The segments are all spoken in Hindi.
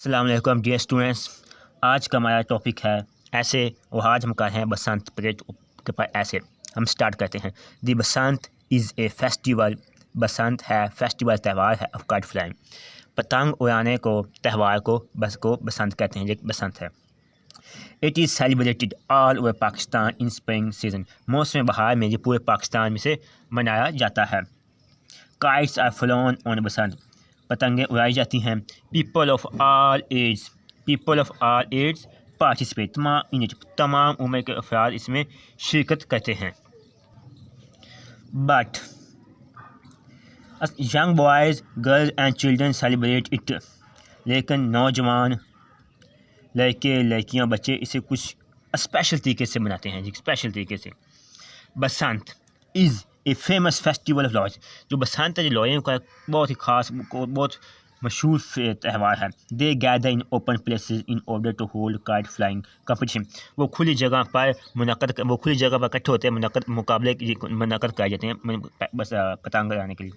अस्सलाम वालेकुम डियर स्टूडेंट्स। आज का हमारा टॉपिक है ऐसे और आज हम कर रहे हैं बसंत परेड के पर ऐसे। हम स्टार्ट करते हैं। दी बसंत इज़ ए फेस्टिवल। बसंत है फेस्टिवल, त्यौहार है ऑफ काइट फ्लाइंग। पतंग उड़ाने को त्यौहार को बसंत कहते हैं। ये बसंत है। It is celebrated all over Pakistan in spring season. मौसम बहार में ये पूरे पाकिस्तान में से मनाया जाता है। Kites are flown on Basant. पतंगें उड़ाई जाती हैं। People of all age participate. तमाम उम्र के अफराद इसमें शिरकत करते हैं। But young boys, girls and children celebrate it. लेकिन नौजवान, लड़के, लड़कियां, बच्चे इसे कुछ स्पेशल तरीके से मनाते हैं। स्पेशल तरीके से। Basant is a famous festival of Lahore. जो बसंत है, जो लोरियों का बहुत ही ख़ास, बहुत मशहूर त्यौहार है। They gather in open places in order to hold kite flying competition. वो खुली जगह पर इकट्ठे होते हैं, मुकाबले मुनक़द कराए जाते हैं बस पतंग उड़ाने के लिए।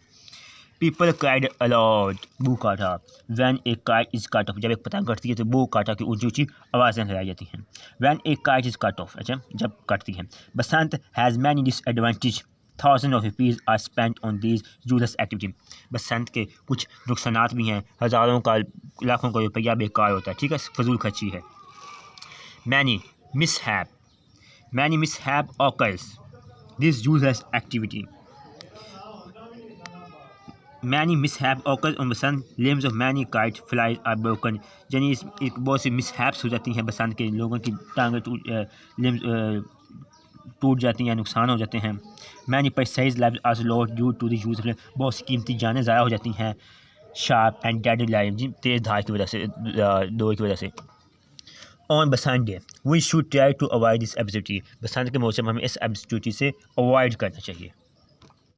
पीपल क्राइड अलाउड बू काटा van a kite is cut of. जब एक पतंग कटती है तो बू काटा की ऊँची ऊँची आवाज़ें लगाई जाती हैं। When a kite is cut off, अच्छा, जब कटती है। Basant has many disadvantage. Thousand of rupees are spent on these useless activity. Basant के कुछ नुकसानात भी हैं। हज़ारों का, लाखों का रुपया बेकार होता है, ठीक है, फजूल खर्ची है। Many mishap occurs this useless activity. Many mishap occurs on Basant. Limbs of many kite flies are broken. यानी एक बहुत सी मिसहैप्स हो जाती हैं बसंत के। लोगों की टांगें टूट जाती हैं, नुकसान हो जाते हैं। Many precise lives are lost due to the use. बहुत सी कीमती जानें ज़ाया हो जाती हैं शार्प एंड डेडली लाइव, तेज़ धार की वजह से, दौर की वजह से। On Basant day we should try to avoid this absurdity. Basant के मौसम में हमें इस एब्सिडिटी से अवॉइड करना चाहिए।